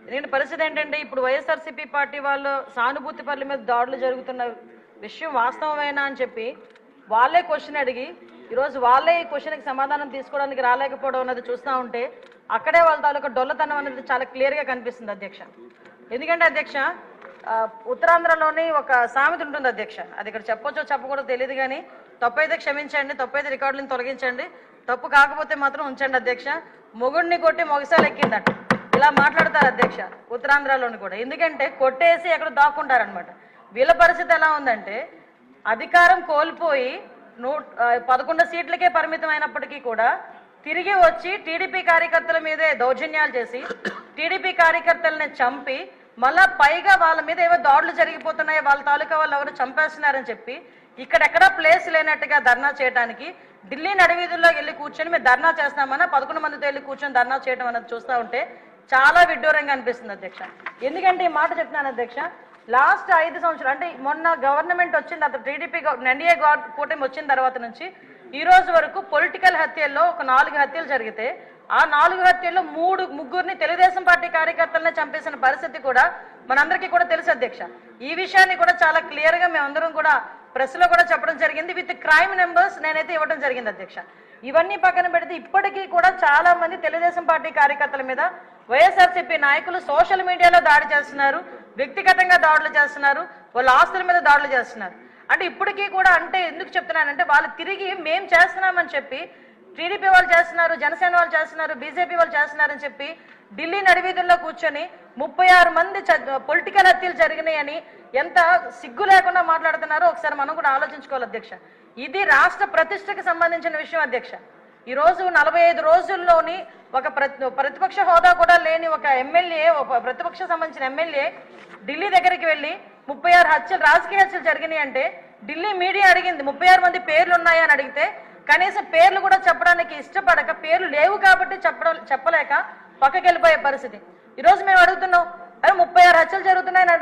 ఎందుకంటే పరిస్థితి ఏంటంటే ఇప్పుడు వైఎస్ఆర్సీపీ పార్టీ వాళ్ళు సానుభూతి పనుల మీద దాడులు జరుగుతున్న విషయం వాస్తవమేనా అని చెప్పి వాళ్ళే క్వశ్చన్ అడిగి ఈరోజు వాళ్ళే ఈ క్వశ్చన్కి సమాధానం తీసుకోవడానికి రాలేకపోవడం అనేది చూస్తూ ఉంటే అక్కడే వాళ్ళ తాలూకా డొల్లతనం అనేది చాలా క్లియర్గా కనిపిస్తుంది అధ్యక్ష. ఎందుకంటే అధ్యక్ష ఉత్తరాంధ్రలోని ఒక సామెత ఉంటుంది అధ్యక్ష, అది ఇక్కడ చెప్పొచ్చో చెప్పకూడదో తెలియదు కానీ తప్పైతే క్షమించండి, తప్పైతే రికార్డులను తొలగించండి, తప్పు కాకపోతే మాత్రం ఉంచండి అధ్యక్ష. మొగుడిని కొట్టి మొగసాలు ఎక్కిందట ఇలా మాట్లాడతారు అధ్యక్ష ఉత్తరాంధ్రలోని కూడా. ఎందుకంటే కొట్టేసి ఎక్కడ దాక్కుంటారనమాట. వీళ్ళ పరిస్థితి ఎలా ఉందంటే అధికారం కోల్పోయి 11 సీట్లకే పరిమితం అయినప్పటికీ కూడా తిరిగి వచ్చి టీడీపీ కార్యకర్తల మీదే దౌర్జన్యాలు చేసి టీడీపీ కార్యకర్తలని చంపి మళ్ళా పైగా వాళ్ళ మీద ఏవో దాడులు జరిగిపోతున్నాయి, వాళ్ళ తాలూకా వాళ్ళు ఎవరు చంపేస్తున్నారని చెప్పి ఇక్కడెక్కడా ప్లేస్ లేనట్టుగా ధర్నా చేయడానికి ఢిల్లీ నడివీధుల్లో వెళ్ళి కూర్చొని మేము ధర్నా చేస్తామన్నా 11 మందితో వెళ్ళి కూర్చొని ధర్నా చేయడం అనేది చూస్తూ ఉంటే చాలా విడ్డూరంగా అనిపిస్తుంది అధ్యక్ష. ఎందుకంటే ఈ మాట చెప్తున్నాను అధ్యక్ష, లాస్ట్ 5 సంవత్సరాలు అంటే మొన్న గవర్నమెంట్ వచ్చింది అతను టీడీపీ ఎన్డీఏ కూటమి వచ్చిన తర్వాత నుంచి ఈ రోజు వరకు పొలిటికల్ హత్యల్లో ఒక 4 హత్యలు జరిగితే ఆ 4 హత్యల్లో ముగ్గురిని తెలుగుదేశం పార్టీ కార్యకర్తలనే చంపేసిన పరిస్థితి కూడా మనందరికీ కూడా తెలుసు అధ్యక్ష. ఈ విషయాన్ని కూడా చాలా క్లియర్ గా మేమందరం కూడా ప్రెస్ లో కూడా చెప్పడం జరిగింది, విత్ క్రైమ్ నెంబర్స్ నేనైతే ఇవ్వడం జరిగింది అధ్యక్ష. ఇవన్నీ పక్కన పెడితే ఇప్పటికీ కూడా చాలా మంది తెలుగుదేశం పార్టీ కార్యకర్తల మీద వైఎస్ఆర్సీపీ నాయకులు సోషల్ మీడియాలో దాడి చేస్తున్నారు, వ్యక్తిగతంగా దాడులు చేస్తున్నారు, వాళ్ళ ఆస్తుల మీద దాడులు చేస్తున్నారు. అంటే ఇప్పటికీ కూడా అంటే ఎందుకు చెప్తున్నానంటే వాళ్ళు తిరిగి మేం చేస్తున్నామని చెప్పి టీడీపీ వాళ్ళు చేస్తున్నారు, జనసేన వాళ్ళు చేస్తున్నారు, బీజేపీ వాళ్ళు చేస్తున్నారని చెప్పి ఢిల్లీ నడివీధుల్లో కూర్చొని 36 మంది పొలిటికల్ హత్యలు జరిగినాయని ఎంత సిగ్గు లేకుండా మాట్లాడుతున్నారో ఒకసారి మనం కూడా ఆలోచించుకోవాలి అధ్యక్ష. ఇది రాష్ట్ర ప్రతిష్టకు సంబంధించిన విషయం అధ్యక్ష. ఈ రోజు 45 రోజుల్లోని ఒక ప్రతిపక్ష హోదా కూడా లేని ఒక ఎమ్మెల్యే, ఒక ప్రతిపక్ష సంబంధించిన ఎమ్మెల్యే ఢిల్లీ దగ్గరికి వెళ్ళి 36 హత్యలు రాజకీయ హత్యలు జరిగినాయి అంటే ఢిల్లీ మీడియా అడిగింది 36 మంది పేర్లు ఉన్నాయా అని అడిగితే కనీసం పేర్లు కూడా చెప్పడానికి ఇష్టపడక పేర్లు లేవు కాబట్టి చెప్పలేక పక్కకి వెళ్ళిపోయే పరిస్థితి. ఈరోజు మేము అడుగుతున్నాం, అరే 36 హత్యలు జరుగుతున్నాయని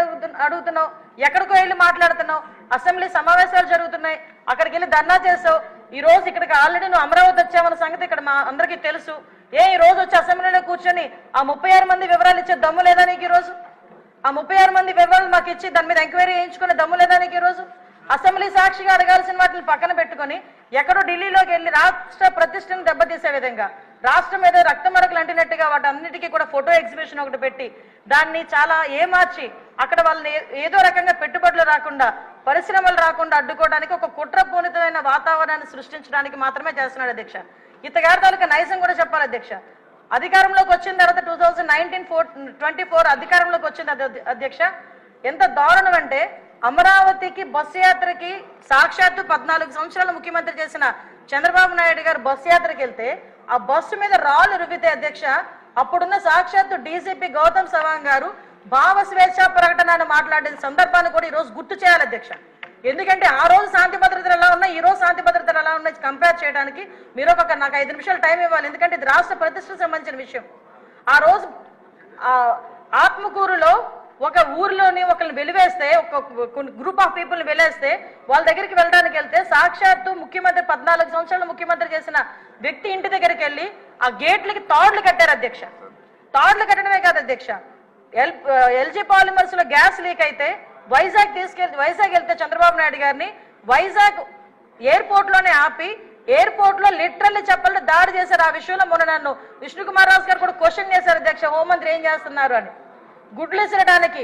అడుగుతున్నావు, ఎక్కడికో వెళ్ళి మాట్లాడుతున్నావు, అసెంబ్లీ సమావేశాలు జరుగుతున్నాయి అక్కడికి వెళ్ళి ధర్నా చేసావు, ఈ రోజు ఇక్కడికి ఆల్రెడీ నువ్వు అమరావతి వచ్చావన్న సంగతి ఇక్కడ మా అందరికీ తెలుసు. ఈ రోజు వచ్చి అసెంబ్లీలో కూర్చొని ఆ 36 మంది వివరాలు ఇచ్చే దమ్ము లేదా నీకు? ఈ రోజు ఆ 36 మంది వివరాలు మాకు ఇచ్చి దాని మీద ఎంక్వైరీ చేయించుకునే దమ్ము లేదా నీకు? ఈ రోజు అసెంబ్లీ సాక్షిగా అడగాల్సిన వాటిని పక్కన పెట్టుకొని ఎక్కడో ఢిల్లీలోకి వెళ్ళి రాష్ట్ర ప్రతిష్టను దెబ్బతీసే విధంగా రాష్ట్రం మీద రక్తమరకలు అంటినట్టుగా వాటి అన్నిటికీ కూడా ఫోటో ఎగ్జిబిషన్ ఒకటి పెట్టి దాన్ని చాలా ఏమార్చి అక్కడ వాళ్ళని ఏదో రకంగా పెట్టుబడులు రాకుండా పరిశ్రమలు రాకుండా అడ్డుకోవడానికి ఒక కుట్రపూరితమైన వాతావరణాన్ని సృష్టించడానికి మాత్రమే చేస్తున్నాడు అధ్యక్ష. ఇతగారి తాలూకా నైజం కూడా చెప్పాలి అధ్యక్ష. అధికారంలోకి వచ్చిన తర్వాత 2024 అధికారంలోకి వచ్చింది అధ్యక్ష. ఎంత దారుణం అంటే అమరావతికి బస్సు యాత్రకి సాక్షాత్తు 14 సంవత్సరాలు ముఖ్యమంత్రి చేసిన చంద్రబాబు నాయుడు గారు బస్సు యాత్రకి వెళ్తే ఆ బస్సు మీద రాళ్ళు రువితే అధ్యక్ష అప్పుడున్న సాక్షాత్తు డీజీపీ గౌతమ్ సవాంగ్ గారు భావ స్వేచ్ఛ ప్రకటన మాట్లాడిన సందర్భాన్ని కూడా ఈ రోజు గుర్తు చేయాలి అధ్యక్ష. ఎందుకంటే ఆ రోజు శాంతి భద్రతలు ఎలా ఉన్నాయి, ఈ రోజు శాంతి భద్రతలు ఎలా ఉన్నాయి కంపేర్ చేయడానికి మీరు నాకు 5 నిమిషాలు టైం ఇవ్వాలి. ఎందుకంటే ఇది రాష్ట్ర ప్రతిష్టకు సంబంధించిన విషయం. ఆ రోజు ఆత్మకూరులో ఒక ఊర్లోని ఒకరిని వెలివేస్తే ఒక గ్రూప్ ఆఫ్ పీపుల్ని వెలేస్తే వాళ్ళ దగ్గరికి వెళ్ళడానికి వెళ్తే సాక్షాత్తు ముఖ్యమంత్రి 14 సంవత్సరాలు ముఖ్యమంత్రి చేసిన వ్యక్తి ఇంటి దగ్గరికి వెళ్ళి ఆ గేట్లకి తాడులు కట్టారు అధ్యక్ష. తాడులు కట్టడమే కాదు అధ్యక్ష, ఎల్జీ పాలిమర్స్ లో గ్యాస్ లీక్ అయితే వైజాగ్ వెళ్తే చంద్రబాబు నాయుడు గారిని వైజాగ్ ఎయిర్పోర్ట్ లోనే ఆపి ఎయిర్పోర్ట్ లో లిటరల్లీ చెప్పాలంటే దాడి చేశారు. ఆ విషయంలో మొన్న నన్ను విష్ణుకుమార్ రాజు గారు కూడా క్వశ్చన్ చేశారు అధ్యక్ష, హోంమంత్రి ఏం చేస్తున్నారు అని. గుడ్లు ఇసరడానికి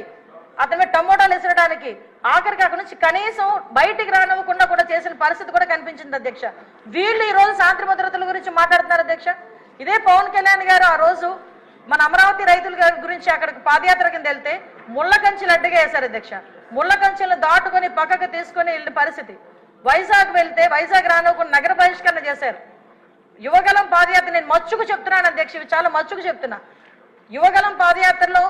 అతని మీద టమోటాలు ఇసరడానికి ఆఖరికి అక్కడి నుంచి కనీసం బయటికి రానివ్వకుండా కూడా చేసిన పరిస్థితి కూడా కనిపించింది అధ్యక్ష. వీళ్ళు ఈ రోజు శాంతి భద్రతల గురించి మాట్లాడుతున్నారు అధ్యక్ష. ఇదే పవన్ కళ్యాణ్ గారు ఆ రోజు మన అమరావతి రైతుల గురించి అక్కడికి పాదయాత్ర కింద వెళ్తే ముళ్ళ కంచెలు అడ్డుగా వేశారు అధ్యక్ష. ముళ్ళ కంచెలను దాటుకొని పక్కకు తీసుకొని వెళ్ళిన పరిస్థితి. వైజాగ్ వెళ్తే వైజాగ్ రానివ్వకుండా నగర బహిష్కరణ చేశారు. యువగలం పాదయాత్ర నేను మచ్చుకు చెప్తున్నాను అధ్యక్ష, ఇవి చాలా మచ్చుకు చెప్తున్నా. యువగలం పాదయాత్రలో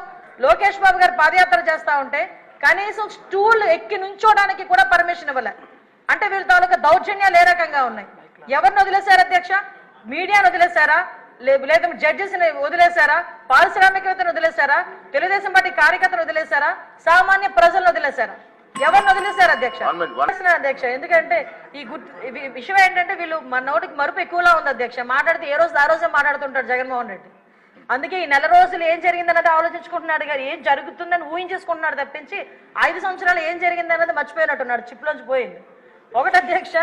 లోకేష్ బాబు గారు పాదయాత్ర చేస్తా ఉంటే కనీసం స్టూల్ ఎక్కి నుంచోడానికి కూడా పర్మిషన్ ఇవ్వలే. అంటే వీళ్ళ తాలూకా దౌర్జన్యాలు ఏ రకంగా ఉన్నాయి? ఎవరిని వదిలేశారు అధ్యక్ష? మీడియాను వదిలేశారా, లేదా జడ్జెస్ ని వదిలేశారా, పారిశ్రామికవేత్తను వదిలేశారా, తెలుగుదేశం పార్టీ కార్యకర్తలు వదిలేశారా, సామాన్య ప్రజలను వదిలేశారా? ఎవరిని వదిలేశారు అధ్యక్ష? అధ్యక్ష ఎందుకంటే ఈ విషయం ఏంటంటే వీళ్ళు మన నోటికి మరుపు ఎక్కువలా ఉంది అధ్యక్ష. మాట్లాడితే ఏ రోజు ఆ రోజే మాట్లాడుతుంటాడు జగన్మోహన్ రెడ్డి. అందుకే ఈ నెల రోజులు ఏం జరిగిందన్నది ఆలోచించుకుంటున్నాడు కానీ ఏం జరుగుతుందని ఊహించేసుకుంటున్నాడు తప్పించి 5 సంవత్సరాలు ఏం జరిగిందన్నది మర్చిపోయినట్టున్నాడు, చిప్లోంచి పోయింది. ఒకటి అధ్యక్ష,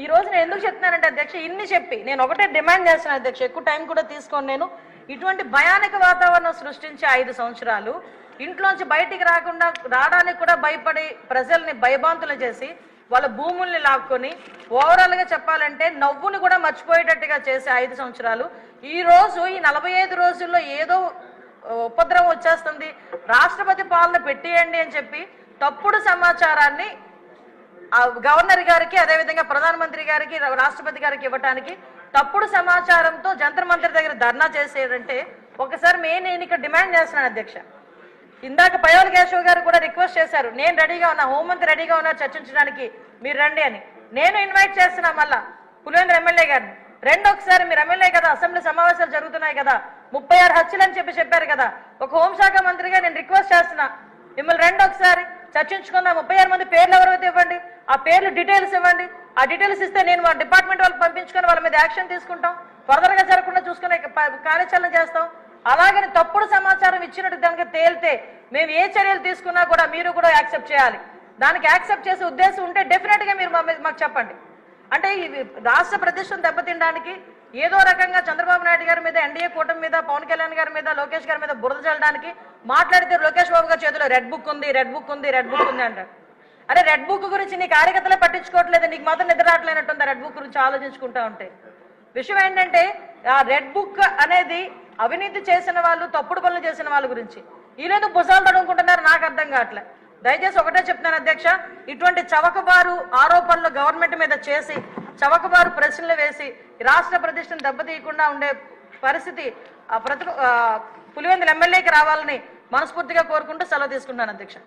ఈ రోజు నేను ఎందుకు చెప్తున్నానంటే అధ్యక్ష, ఇన్ని చెప్పి నేను ఒకటే డిమాండ్ చేస్తున్నాను అధ్యక్ష, ఎక్కువ టైం కూడా తీసుకోను నేను. ఇటువంటి భయానక వాతావరణం సృష్టించి 5 సంవత్సరాలు ఇంట్లోంచి బయటికి రావడానికి కూడా భయపడి ప్రజల్ని భయభాంతులు చేసి వాళ్ళ భూముల్ని లాక్కొని ఓవరాల్ గా చెప్పాలంటే నవ్వుని కూడా మర్చిపోయేటట్టుగా చేసే 5 సంవత్సరాలు ఈ రోజు ఈ 45 రోజుల్లో ఏదో ఉపద్రవం వచ్చేస్తుంది, రాష్ట్రపతి పాలన పెట్టేయండి అని చెప్పి తప్పుడు సమాచారాన్ని గవర్నర్ గారికి అదేవిధంగా ప్రధానమంత్రి గారికి రాష్ట్రపతి గారికి ఇవ్వటానికి తప్పుడు సమాచారంతో జంతర్ మంతర్ దగ్గర ధర్నా చేసేదంటే ఒకసారి నేను ఇక్కడ డిమాండ్ చేస్తున్నాను అధ్యక్ష. ఇందాక పయోల్ కేశవ్ గారు కూడా రిక్వెస్ట్ చేశారు, నేను రెడీగా ఉన్నా, హోంమంత్రి రెడీగా ఉన్నా చర్చించడానికి, మీరు రండి అని. నేను ఇన్వైట్ చేస్తున్నా మళ్ళా పులివెందుల ఎమ్మెల్యే గారిని, రెండు ఒకసారి మీరు ఎమ్మెల్యే కదా, అసెంబ్లీ సమావేశాలు జరుగుతున్నాయి కదా, 36 హత్యలు అని చెప్పారు కదా, ఒక హోంశాఖ మంత్రిగా నేను రిక్వెస్ట్ చేస్తున్నా మిమ్మల్ని రెండు ఒకసారి చర్చించుకుందాం. 36 మంది పేర్లు ఎవరైతే ఇవ్వండి, ఆ పేర్లు డీటెయిల్స్ ఇవ్వండి, ఆ డీటెయిల్స్ ఇస్తే నేను మా డిపార్ట్మెంట్ వాళ్ళకి పంపించుకొని వాళ్ళ మీద యాక్షన్ తీసుకుంటాం, ఫర్దర్ గా జరగకుండా చూసుకునే కార్యాచరణ చేస్తాం. అలాగని తప్పుడు సమాచారం ఇచ్చినట్టు దానికి తేలితే మేము ఏ చర్యలు తీసుకున్నా కూడా మీరు కూడా యాక్సెప్ట్ చేయాలి. దానికి యాక్సెప్ట్ చేసే ఉద్దేశం ఉంటే డెఫినెట్ గా మీరు మాకు చెప్పండి. అంటే ఈ రాష్ట్ర ప్రతిష్టను దెబ్బతినడానికి ఏదో రకంగా చంద్రబాబు నాయుడు గారి మీద, ఎన్డీఏ కూటమి మీద, పవన్ కళ్యాణ్ గారి మీద, లోకేష్ గారి మీద బురద చల్లడానికి మాట్లాడితే లోకేష్ బాబు గారి చేతిలో రెడ్ బుక్ ఉంది అంటారు. అరే రెడ్ బుక్ గురించి నీ కార్యకర్తలే పట్టించుకోవట్లేదు, నీకు మాత్రం నిద్ర రావట్లేనట్టుంది రెడ్ బుక్ గురించి ఆలోచించుకుంటా ఉంటే. విషయం ఏంటంటే ఆ రెడ్ బుక్ అనేది అవినీతి చేసిన వాళ్ళు, తప్పుడు పనులు చేసిన వాళ్ళ గురించి. వీళ్ళేదో భుజాలు తడుముకుంటున్నారు, నాకు అర్థం కావట్లే. దయచేసి ఒకటే చెప్తున్నాను అధ్యక్ష, ఇటువంటి చవకబారు ఆరోపణలు గవర్నమెంట్ మీద చేసి చవకబారు ప్రశ్నలు వేసి రాష్ట్ర ప్రతిష్టను దెబ్బతీయకుండా ఉండే పరిస్థితి పులివెందుల ఎమ్మెల్యేకి రావాలని మనస్ఫూర్తిగా కోరుకుంటూ సెలవు తీసుకుంటున్నాను అధ్యక్ష.